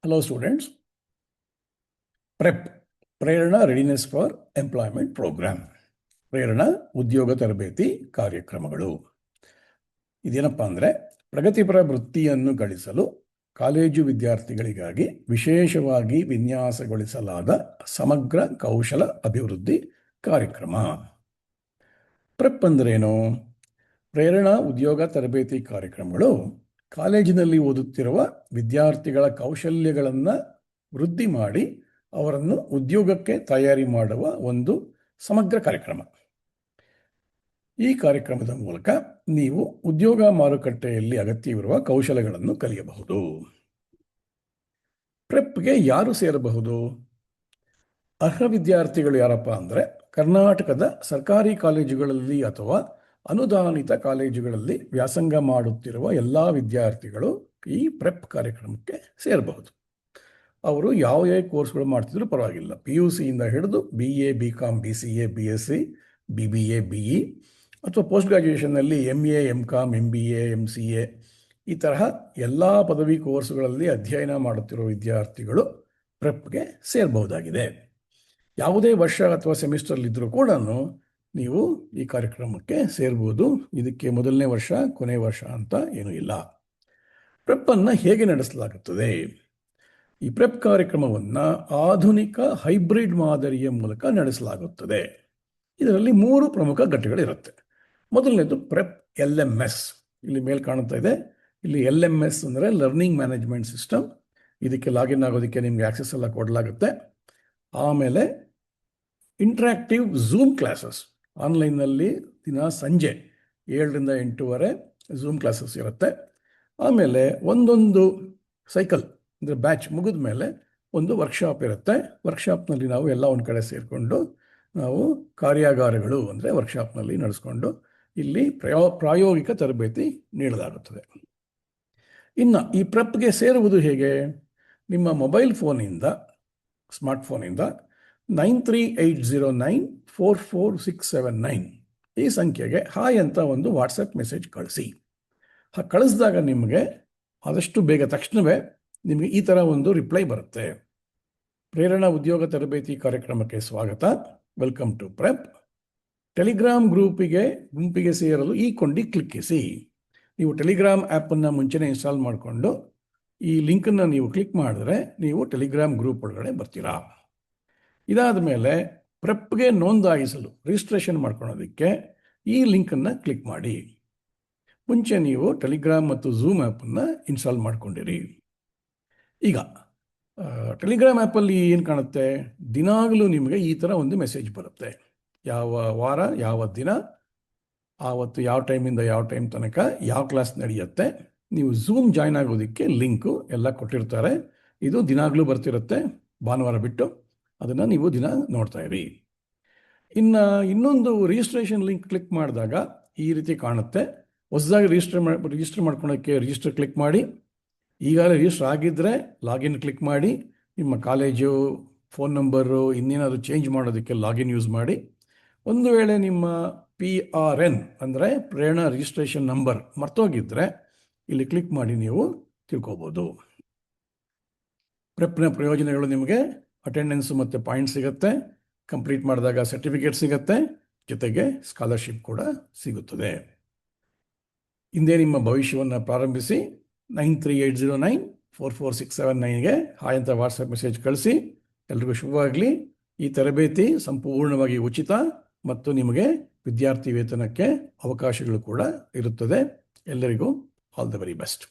Hello students, PREP, Prerana readiness for employment programme, Prerana ಉದ್ಯೋಗ ತರಬೇತಿ ಕಾರ್ಯಕ್ರಮಗಳು. ಇದೇನಪ್ಪ ಅಂದರೆ ಪ್ರಗತಿಪರ ವೃತ್ತಿಯನ್ನು ಗಳಿಸಲು ಕಾಲೇಜು ವಿದ್ಯಾರ್ಥಿಗಳಿಗಾಗಿ ವಿಶೇಷವಾಗಿ ವಿನ್ಯಾಸಗೊಳಿಸಲಾದ ಸಮಗ್ರ ಕೌಶಲ ಅಭಿವೃದ್ಧಿ ಕಾರ್ಯಕ್ರಮ. ಪ್ರೆಪ್ ಅಂದ್ರೇನು? ಪ್ರೇರಣಾ ಉದ್ಯೋಗ ತರಬೇತಿ ಕಾರ್ಯಕ್ರಮಗಳು ಕಾಲೇಜಿನಲ್ಲಿ ಓದುತ್ತಿರುವ ವಿದ್ಯಾರ್ಥಿಗಳ ಕೌಶಲ್ಯಗಳನ್ನು ವೃದ್ಧಿ ಮಾಡಿ ಅವರನ್ನು ಉದ್ಯೋಗಕ್ಕೆ ತಯಾರಿ ಮಾಡುವ ಒಂದು ಸಮಗ್ರ ಕಾರ್ಯಕ್ರಮ. ಈ ಕಾರ್ಯಕ್ರಮದ ಮೂಲಕ ನೀವು ಉದ್ಯೋಗ ಮಾರುಕಟ್ಟೆಯಲ್ಲಿ ಅಗತ್ಯವಿರುವ ಕೌಶಲ್ಯಗಳನ್ನು ಕಲಿಯಬಹುದು. ಪ್ರೆಪ್ಗೆ ಯಾರು ಸೇರಬಹುದು? ಅರ್ಹ ವಿದ್ಯಾರ್ಥಿಗಳು ಯಾರಪ್ಪ ಅಂದರೆ ಕರ್ನಾಟಕದ ಸರ್ಕಾರಿ ಕಾಲೇಜುಗಳಲ್ಲಿ ಅಥವಾ ಅನುದಾನಿತ ಕಾಲೇಜುಗಳಲ್ಲಿ ವ್ಯಾಸಂಗ ಮಾಡುತ್ತಿರುವ ಎಲ್ಲ ವಿದ್ಯಾರ್ಥಿಗಳು ಈ ಪ್ರೆಪ್ ಕಾರ್ಯಕ್ರಮಕ್ಕೆ ಸೇರಬಹುದು. ಅವರು ಯಾವುದೇ ಕೋರ್ಸ್ಗಳು ಮಾಡ್ತಿದ್ರು ಪರವಾಗಿಲ್ಲ. PUC ಇಂದ ಹಿಡಿದು BA, BCom, BCA, BSc, BBA, BE ಅಥವಾ post ಗ್ರ್ಯಾಜುಯೇಷನ್ನಲ್ಲಿ MA, MCom, MBA, MCA ಈ ತರಹ ಎಲ್ಲ ಪದವಿ ಕೋರ್ಸ್ಗಳಲ್ಲಿ ಅಧ್ಯಯನ ಮಾಡುತ್ತಿರುವ ವಿದ್ಯಾರ್ಥಿಗಳು ಪ್ರೆಪ್ಗೆ ಸೇರಬಹುದಾಗಿದೆ. ಯಾವುದೇ ವರ್ಷ ಅಥವಾ ಸೆಮಿಸ್ಟರ್ಲಿದ್ದರೂ ಕೂಡ ನೀವು ಈ ಕಾರ್ಯಕ್ರಮಕ್ಕೆ ಸೇರ್ಬೋದು. ಇದಕ್ಕೆ ಮೊದಲನೇ ವರ್ಷ, ಕೊನೆ ವರ್ಷ ಅಂತ ಏನೂ ಇಲ್ಲ. ಪ್ರೆಪ್ಪನ್ನು ಹೇಗೆ ನಡೆಸಲಾಗುತ್ತದೆ? ಈ ಪ್ರೆಪ್ ಕಾರ್ಯಕ್ರಮವನ್ನು ಆಧುನಿಕ ಹೈಬ್ರಿಡ್ ಮಾದರಿಯ ಮೂಲಕ ನಡೆಸಲಾಗುತ್ತದೆ. ಇದರಲ್ಲಿ 3 ಪ್ರಮುಖ ಘಟ್ಟಗಳಿರುತ್ತೆ. ಮೊದಲನೇದು ಪ್ರೆಪ್ LMS. ಇಲ್ಲಿ ಮೇಲೆ ಕಾಣುತ್ತಾ ಇದೆ. ಇಲ್ಲಿ LMS ಅಂದರೆ ಲರ್ನಿಂಗ್ ಮ್ಯಾನೇಜ್ಮೆಂಟ್ ಸಿಸ್ಟಮ್. ಇದಕ್ಕೆ ಲಾಗಿನ್ ಆಗೋದಕ್ಕೆ ನಿಮಗೆ ಆಕ್ಸೆಸ್ ಎಲ್ಲ ಕೊಡಲಾಗುತ್ತೆ. ಆಮೇಲೆ ಇಂಟ್ರಾಕ್ಟಿವ್ ಝೂಮ್ ಕ್ಲಾಸಸ್, ಆನ್ಲೈನ್ನಲ್ಲಿ ದಿನ ಸಂಜೆ 7ರಿಂದ 8:30 ಝೂಮ್ ಕ್ಲಾಸಸ್ ಇರುತ್ತೆ. ಆಮೇಲೆ ಒಂದೊಂದು ಸೈಕಲ್ ಅಂದರೆ ಬ್ಯಾಚ್ ಮುಗಿದ ಮೇಲೆ ಒಂದು ವರ್ಕ್ಶಾಪ್ ಇರುತ್ತೆ. ವರ್ಕ್ಶಾಪ್ನಲ್ಲಿ ನಾವು ಎಲ್ಲ ಒಂದು ಕಡೆ ಸೇರಿಕೊಂಡು ನಾವು ಕಾರ್ಯಾಗಾರಗಳು ಅಂದರೆ ವರ್ಕ್ಶಾಪ್ನಲ್ಲಿ ನಡೆಸ್ಕೊಂಡು ಇಲ್ಲಿ ಪ್ರಾಯೋಗಿಕ ತರಬೇತಿ ನೀಡಲಾಗುತ್ತದೆ. ಇನ್ನು ಈ ಪ್ರೆಪ್ಗೆ ಸೇರುವುದು ಹೇಗೆ? ನಿಮ್ಮ ಮೊಬೈಲ್ ಫೋನಿಂದ, ಸ್ಮಾರ್ಟ್ಫೋನಿಂದ 9380944679 ಈ ಸಂಖ್ಯೆಗೆ ಹಾಯ್ ಅಂತ ಒಂದು ವಾಟ್ಸಪ್ ಮೆಸೇಜ್ ಕಳಿಸಿ. ಕಳಿಸಿದಾಗ ನಿಮಗೆ ಆದಷ್ಟು ಬೇಗ ತಕ್ಷಣವೇ ನಿಮಗೆ ಈ ಥರ ಒಂದು ರಿಪ್ಲೈ ಬರುತ್ತೆ. ಪ್ರೇರಣಾ ಉದ್ಯೋಗ ತರಬೇತಿ ಕಾರ್ಯಕ್ರಮಕ್ಕೆ ಸ್ವಾಗತ, ವೆಲ್ಕಮ್ ಟು ಪ್ರೆಪ್. ಟೆಲಿಗ್ರಾಮ್ ಗುಂಪಿಗೆ ಸೇರಲು ಈ ಕೊಂಡಿ ಕ್ಲಿಕ್ಕಿಸಿ. ನೀವು ಟೆಲಿಗ್ರಾಮ್ ಆ್ಯಪನ್ನು ಮುಂಚೆನೇ ಇನ್ಸ್ಟಾಲ್ ಮಾಡಿಕೊಂಡು ಈ ಲಿಂಕನ್ನು ನೀವು ಕ್ಲಿಕ್ ಮಾಡಿದ್ರೆ ನೀವು ಟೆಲಿಗ್ರಾಮ್ ಗ್ರೂಪ್ ಒಳಗಡೆ ಬರ್ತೀರಾ. ಇದಾದ ಮೇಲೆ ಪ್ರೆಪ್ಗೆ ನೋಂದಾಯಿಸಲು ರಿಜಿಸ್ಟ್ರೇಷನ್ ಮಾಡ್ಕೊಳ್ಳೋದಕ್ಕೆ ಈ ಲಿಂಕನ್ನು ಕ್ಲಿಕ್ ಮಾಡಿ. ಮುಂಚೆ ನೀವು ಟೆಲಿಗ್ರಾಮ್ ಮತ್ತು ಝೂಮ್ ಆ್ಯಪನ್ನು ಇನ್ಸ್ಟಾಲ್ ಮಾಡ್ಕೊಂಡಿರಿ. ಈಗ ಟೆಲಿಗ್ರಾಮ್ ಆ್ಯಪಲ್ಲಿ ಏನು ಕಾಣುತ್ತೆ? ದಿನಾಗಲೂ ನಿಮಗೆ ಈ ಥರ ಒಂದು ಮೆಸೇಜ್ ಬರುತ್ತೆ. ಯಾವ ವಾರ, ಯಾವ ದಿನ, ಆವತ್ತು ಯಾವ ಟೈಮಿಂದ ಯಾವ ಟೈಮ್ ತನಕ ಯಾವ ಕ್ಲಾಸ್ ನಡೆಯುತ್ತೆ. ನೀವು ಝೂಮ್ ಜಾಯ್ನ್ ಆಗೋದಕ್ಕೆ ಲಿಂಕು ಎಲ್ಲ ಕೊಟ್ಟಿರ್ತಾರೆ. ಇದು ದಿನಾಗಲೂ ಬರ್ತಿರುತ್ತೆ, ಭಾನುವಾರ ಬಿಟ್ಟು. ಅದನ್ನು ನೀವು ದಿನ ನೋಡ್ತಾ ಇರಿ. ಇನ್ನೊಂದು ರಿಜಿಸ್ಟ್ರೇಷನ್ ಲಿಂಕ್ ಕ್ಲಿಕ್ ಮಾಡಿದಾಗ ಈ ರೀತಿ ಕಾಣುತ್ತೆ. ಹೊಸದಾಗಿ ರಿಜಿಸ್ಟರ್ ಮಾಡ್ಕೊಳ್ಳೋಕ್ಕೆ ರಿಜಿಸ್ಟರ್ ಕ್ಲಿಕ್ ಮಾಡಿ. ಈಗಾಗಲೇ ರಿಜಿಸ್ಟರ್ ಆಗಿದ್ದರೆ ಲಾಗಿನ್ ಕ್ಲಿಕ್ ಮಾಡಿ. ನಿಮ್ಮ ಕಾಲೇಜು ಫೋನ್ ನಂಬರು ಇನ್ನೇನಾದರೂ ಚೇಂಜ್ ಮಾಡೋದಕ್ಕೆ ಲಾಗಿನ್ ಯೂಸ್ ಮಾಡಿ. ಒಂದು ವೇಳೆ ನಿಮ್ಮ PRN ಅಂದರೆ ಪ್ರೇರಣಾ ರಿಜಿಸ್ಟ್ರೇಷನ್ ನಂಬರ್ ಮರ್ತೋಗಿದ್ದರೆ ಇಲ್ಲಿ ಕ್ಲಿಕ್ ಮಾಡಿ ನೀವು ತಿಳ್ಕೊಬೋದು. ಪ್ರೆಪ್ನ ಪ್ರಯೋಜನಗಳು: ನಿಮಗೆ ಅಟೆಂಡೆನ್ಸು ಮತ್ತು ಪಾಯಿಂಟ್ ಸಿಗುತ್ತೆ, ಕಂಪ್ಲೀಟ್ ಮಾಡಿದಾಗ ಸರ್ಟಿಫಿಕೇಟ್ ಸಿಗುತ್ತೆ, ಜೊತೆಗೆ ಸ್ಕಾಲರ್ಶಿಪ್ ಕೂಡ ಸಿಗುತ್ತದೆ. ಹಿಂದೆ ನಿಮ್ಮ ಭವಿಷ್ಯವನ್ನು ಪ್ರಾರಂಭಿಸಿ 9380944679ಗೆ ಹಾಯ್ ಅಂತ ವಾಟ್ಸಪ್ ಮೆಸೇಜ್ ಕಳಿಸಿ. ಎಲ್ರಿಗೂ ಶುಭವಾಗಲಿ. ಈ ತರಬೇತಿ ಸಂಪೂರ್ಣವಾಗಿ ಉಚಿತ ಮತ್ತು ನಿಮಗೆ ವಿದ್ಯಾರ್ಥಿ ವೇತನಕ್ಕೆ ಅವಕಾಶಗಳು ಕೂಡ ಇರುತ್ತದೆ. ಎಲ್ಲರಿಗೂ ಆಲ್ ದ ವೆರಿ ಬೆಸ್ಟ್.